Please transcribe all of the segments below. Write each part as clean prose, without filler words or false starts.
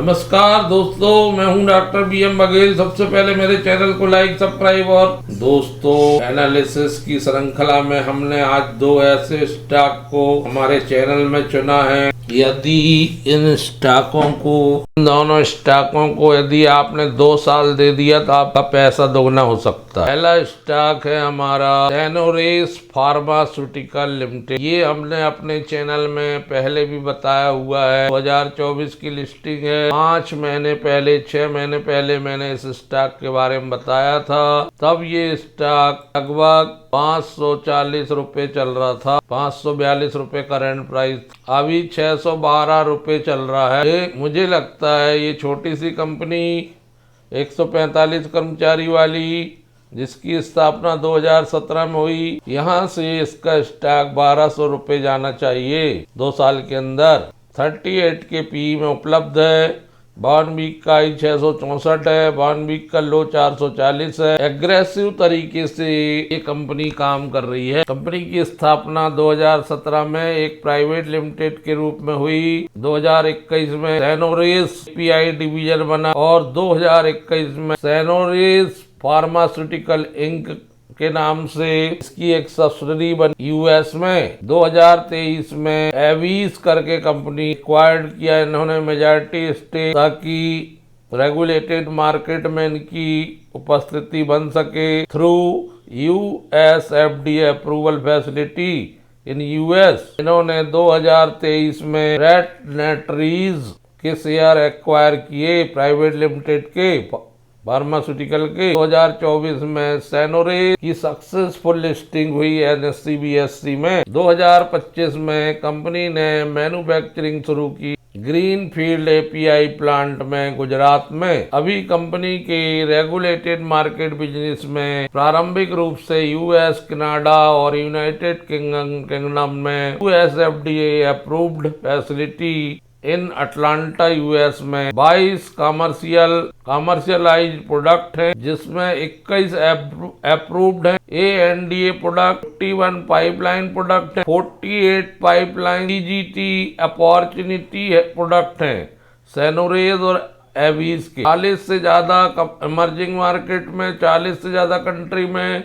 नमस्कार दोस्तों, मैं हूं डॉक्टर BM बघेल। सबसे पहले मेरे चैनल को लाइक, सब्सक्राइब और दोस्तों, एनालिसिस की श्रृंखला में हमने आज दो ऐसे स्टॉक को हमारे चैनल में चुना है। यदि इन दोनों स्टॉकों को यदि आपने 2 साल दे दिया तो आपका पैसा दोगुना हो सकता है। पहला स्टॉक है हमारा सैनोरेस फार्मास्यूटिकल लिमिटेड। ये हमने अपने चैनल में पहले भी बताया हुआ है। 2024 की लिस्टिंग है। 5 महीने पहले, 6 महीने पहले मैंने इस स्टॉक के बारे में बताया था। तब ये स्टॉक लगभग 540 रुपए चल रहा था। 542 रुपए करंट प्राइस, अभी 612 रुपए चल रहा है। मुझे लगता है ये छोटी सी कंपनी 145 कर्मचारी वाली, जिसकी स्थापना 2017 में हुई, यहाँ से इसका स्टॉक 1200 रुपए जाना चाहिए 2 साल के अंदर। 38 के पी में उपलब्ध है। 52 वीक का हाई 664 है। 52 वीक का लो 440 है। एग्रेसिव तरीके से ये कंपनी काम कर रही है। कंपनी की स्थापना 2017 में एक प्राइवेट लिमिटेड के रूप में हुई। 2021 में सैनोरेस API डिवीजन बना और 2021 में सैनोरेस फार्मास्यूटिकल इंक के नाम से इसकी एक सब्सिडरी बनी US में। 2023 में एवीज करके कंपनी एक्वायर्ड किया इन्होंने मेजॉरिटी स्टेक, ताकि रेगुलेटेड मार्केट में इनकी उपस्थिति बन सके through US FDA approval facility in US। इन्होंने 2023 में रेट नेटरीज के शेयर एक्वायर किए प्राइवेट लिमिटेड के फार्मास्यूटिकल के। 2024 में सैनोरेस की सक्सेसफुल लिस्टिंग हुई NSE BSE में। 2025 में कंपनी ने मैन्युफैक्चरिंग शुरू की ग्रीनफील्ड API प्लांट में गुजरात में। अभी कंपनी के रेगुलेटेड मार्केट बिजनेस में प्रारंभिक रूप से US, कनाडा और यूनाइटेड किंगडम में US FDA approved facility in Atlanta US में 22 कमर्शियलाइज्ड प्रोडक्ट हैं, जिसमें 21 अप्रूव्ड हैं ANDA प्रोडक्ट, 51 पाइपलाइन प्रोडक्ट हैं, 48 पाइपलाइन CGT अपॉर्चुनिटी प्रोडक्ट हैं सैनोरेस और एवीज के। 40 से ज्यादा इमर्जिंग मार्केट में, 40 से ज्यादा कंट्री में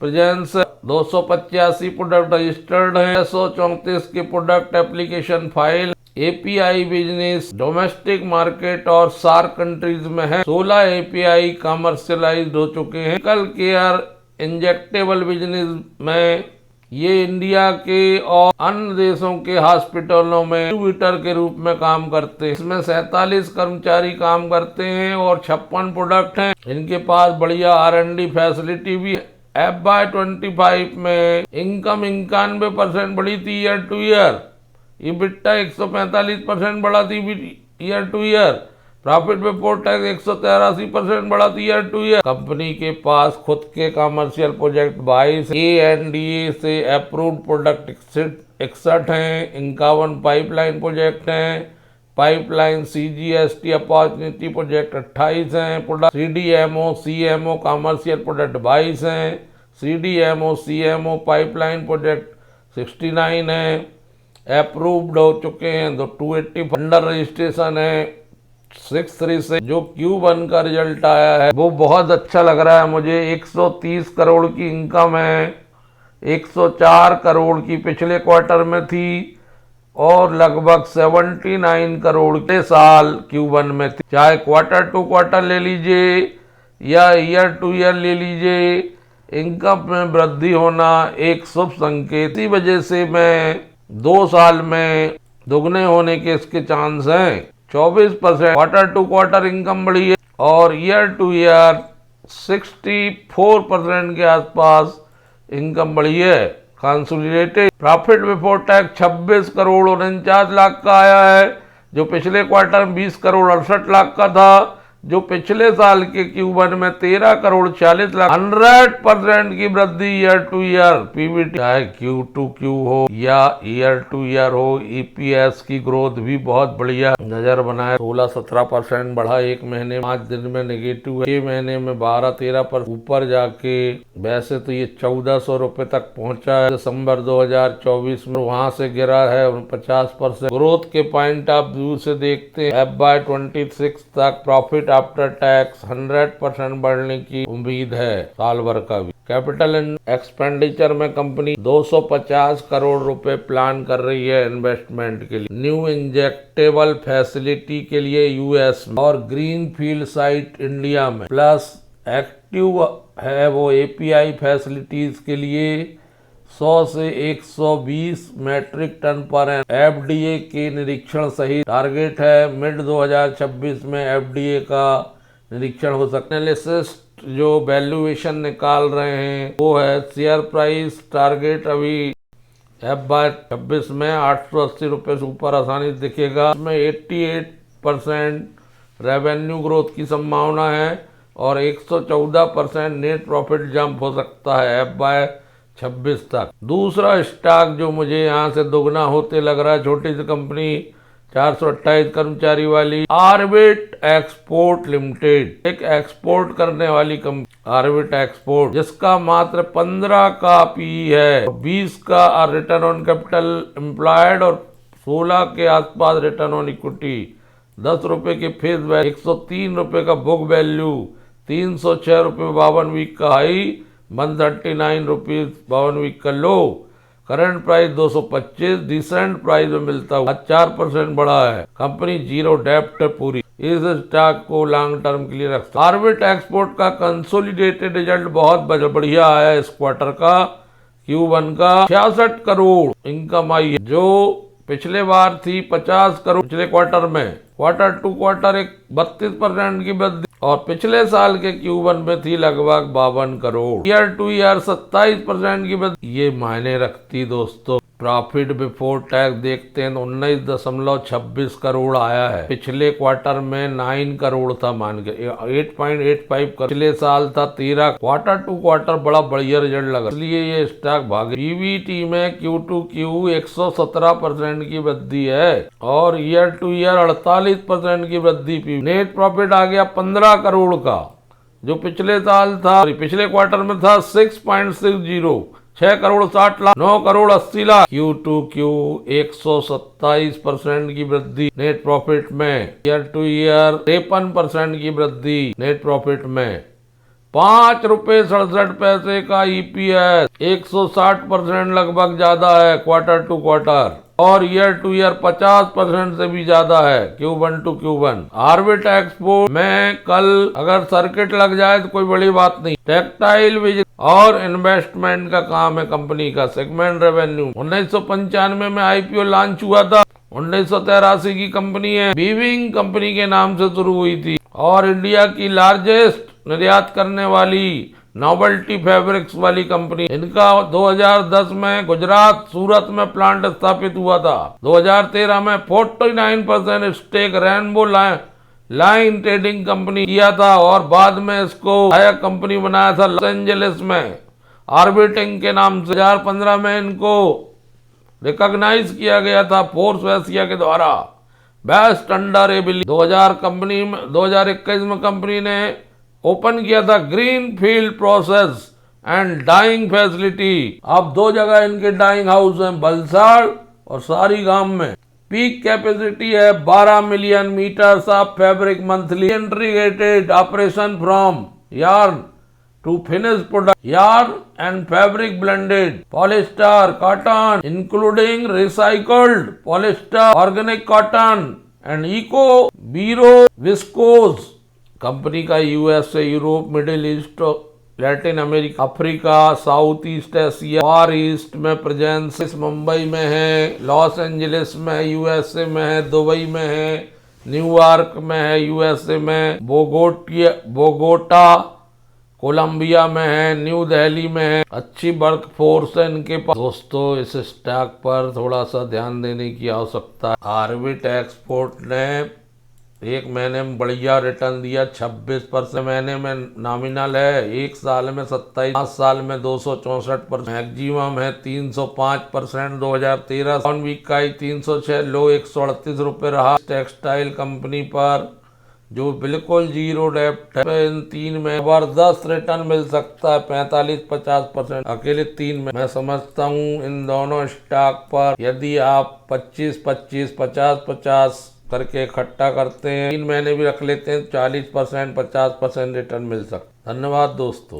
प्रेजेंस। 285 प्रोडक्ट रजिस्टर्ड हैं। 634 के product application file. API business domestic market और सार्क कंट्रीज में है। 16 API कमर्शियलाइज्ड हो चुके हैं। मेडिकल केयर इंजेक्टेबल बिजनेस में ये इंडिया के और अन्य देशों के हॉस्पिटलों में डिस्ट्रीब्यूटर के रूप में काम करते हैं। इसमें 47 कर्मचारी काम करते हैं और 56 प्रोडक्ट हैं। इनके पास बढ़िया R&D फैसिलिटी भी है। FY25 में इनकम 91% बढ़ी थी ईयर टू ईयर। EBITDA 145% बढ़ा थी year two year. Profit before tax 183% बढ़ा थी ईयर टू ईयर। कंपनी के पास खुद के कमर्शियल प्रोजेक्ट 22, ANDA से अप्रूव्ड प्रोडक्ट 61 हैं। 51 पाइपलाइन प्रोजेक्ट हैं। पाइपलाइन CGST अपॉर्चुनिटी प्रोजेक्ट 28 हैं। Product CDMO CMO commercial product 22 हैं। CDMO CMO पाइपलाइन प्रोजेक्ट 69 हैं। अप्रूव्ड हो चुके हैं। 280 अंडर रजिस्ट्रेशन है 63 से। जो Q1 का रिजल्ट आया है वो बहुत अच्छा लग रहा है मुझे। 130 करोड़ की इनकम है। 104 करोड़ की पिछले क्वार्टर में थी और लगभग 79 करोड़ के साल Q1 में थी। चाहे क्वार्टर टू क्वार्टर ले लीजिए या ईयर टू ईयर ले लीजिए, इनकम में वृद्धि होना एक शुभ संकेत। इसी वजह से मैं 2 साल में दुगने होने के इसके चांस हैं। 24% क्वार्टर टू क्वार्टर इनकम बढ़ी है और ईयर टू ईयर 64% के आसपास इनकम बढ़ी है। Consolidated profit before tax 26 crore 49 lakh का आया है, जो पिछले क्वार्टर में 20 करोड़ 68 लाख का था। जो पिछले साल के Q1 में 13 करोड़ 40 लाख 100% की वृद्धि ईयर टू ईयर। पीबीटी चाहे Q2Q हो या ईयर टू ईयर हो, EPS की ग्रोथ भी बहुत बढ़िया नजर बनाए। 16-17% बढ़ा एक महीने, 5 दिन में नेगेटिव है, 6 महीने में 12-13% ऊपर जाके वैसे तो ये 1400 रुपए तक पहुंचा है दिसंबर 2024 में, वहां से गिरा है 50%। ग्रोथ के पॉइंट ऑफ व्यू से देखते हैं FY26 तक प्रॉफिट आफ्टर टैक्स 100% बढ़ने की उम्मीद है साल भर का भी। कैपिटल एक्सपेंडिचर में कंपनी 250 करोड़ रुपए प्लान कर रही है इन्वेस्टमेंट के लिए, न्यू इंजेक्टेबल फैसिलिटी के लिए यूएस में और ग्रीन फील्ड साइट इंडिया में, प्लस एक्टिव है वो API फैसिलिटीज के लिए 100 से 120 मैट्रिक टन पर FDA के निरीक्षण सहित टारगेट है मिड 2026 में FDA का निरीक्षण हो सकता है। एनालिसिस्ट जो वैल्यूएशन निकाल रहे हैं वो है शेयर प्राइस टारगेट अभी FY26 में 880 रुपये से ऊपर आसानी से दिखेगा। इसमें 88% रेवेन्यू ग्रोथ की संभावना है और 114% नेट प्रॉफिट जंप हो सकता है FY26 तक। दूसरा स्टॉक जो मुझे यहाँ से दोगुना होते लग रहा है, छोटी सी कंपनी 428 कर्मचारी वाली आर्बिट एक्सपोर्ट लिमिटेड, एक एक्सपोर्ट करने वाली कंपनी आर्बिट एक्सपोर्ट, जिसका मात्र 15 का PE है, 20 का रिटर्न ऑन कैपिटल एम्प्लॉयड और 16 के आसपास रिटर्न ऑन इक्विटी, 10 रुपए के फेस वैल्यू, 103 रुपए का बुक वैल्यू, 306 रुपये 52 वीक का हाई, 139 रुपीज 52 वीक का लो, करंट प्राइस 225, डिसेंट प्राइस में मिलता हुआ 4% बढ़ा है। कंपनी जीरो डेप्ट पूरी। इस स्टॉक को लॉन्ग टर्म के लिए रखता है। आर्बिट एक्सपोर्ट का कंसोलिडेटेड रिजल्ट बहुत बढ़िया आया इस क्वार्टर का। Q1 का 66 करोड़ इनकम आई है, जो पिछले बार थी 50 करोड़ पिछले क्वार्टर में। क्वार्टर टू क्वार्टर एक 32% की वृद्धि और पिछले साल के Q1 में थी लगभग 52 करोड़। ईयर टू ईयर 27% की वृद्धि ये मायने रखती दोस्तों। प्रॉफिट बिफोर टैक्स देखते हैं तो 19.26 करोड़ आया है, पिछले क्वार्टर में 9 करोड़ था, मान के 8.85 करोड़ पिछले साल था 13। क्वार्टर टू क्वार्टर बड़ा बढ़िया रिजल्ट लगा, इसलिए ये स्टॉक भागे। पीबीटी में Q2Q 117% की वृद्धि है और ईयर टू ईयर 48% की वृद्धि। नेट प्रॉफिट आ गया 15 करोड़ का, जो पिछले साल था, पिछले क्वार्टर में था 6.60, 6 करोड़ 60 लाख, 9 करोड़ 80 लाख। Q2Q 127% की वृद्धि नेट प्रॉफिट में, ईयर टू ईयर 53% की वृद्धि नेट प्रॉफिट में, 5 रुपए 67 पैसे का EPS, 160% लगभग ज्यादा है क्वार्टर टू क्वार्टर और ईयर टू ईयर 50% से भी ज्यादा है Q1 to Q1। Orbit export में कल अगर सर्किट लग जाए तो कोई बड़ी बात नहीं। टेक्सटाइल विजिट और इन्वेस्टमेंट का काम है कंपनी का। सेगमेंट रेवेन्यू 1995 में IPO लॉन्च हुआ था, 1983 की कंपनी है, वीविंग कंपनी के नाम से शुरू हुई थी और इंडिया की लार्जेस्ट निर्यात करने वाली नोवेल्टी फैब्रिक्स वाली कंपनी। इनका 2010 में गुजरात सूरत में प्लांट स्थापित हुआ था। 2013 में 49% stake Rainbow Line Trading company किया था और बाद में इसको सहायक कंपनी बनाया था लॉस एंजलिस में आर्बिटिंग के नाम से। 2015 में इनको रिकॉग्नाइज किया गया था फोर्स एशिया के द्वारा बेस्ट अंडर एबिलिटी। 2021 में कंपनी ने ओपन किया था green field process and dyeing facility. अब 2 जगह इनके डाइंग हाउस हैं, वलसाड़ और सारीगाम में। पीक कैपेसिटी है 12 million metres of fabric monthly. Integrated operation from yarn to finish product, yarn and fabric blended, polyester, cotton including recycled polyester, organic cotton and eco vero viscose. Company का USA, Europe, Middle East, Latin America, Africa, South East Asia, Far East में प्रेजेंस। मुंबई में है, Los Angeles में है USA में है, Dubai में है, न्यूयॉर्क में है USA में, बोगोटा कोलंबिया में है, न्यू दिल्ली में है। अच्छी वर्क फोर्स है इनके पास। दोस्तों इस स्टॉक पर थोड़ा सा ध्यान देने की आवश्यकता है। आर्बिट एक्सपोर्ट ने एक महीने में बढ़िया रिटर्न दिया 26%, महीने में नॉमिनल है, एक साल में 27, 5 साल में 264%, मैक्सिमम है 305%। 2013 1 वीक का ही 306, लो 138 रुपये रहा टेक्सटाइल कंपनी पर, जो बिल्कुल जीरो डेप्ट है। इन 3 में जबरदस्त रिटर्न मिल सकता है 45-50%, अकेले 3 में। मैं समझता हूँ इन दोनों स्टॉक पर यदि आप 25-25, 50-50 करके इकट्ठा करते हैं, 3 महीने भी रख लेते हैं, 40%, 50% रिटर्न मिल सकता है। धन्यवाद दोस्तों।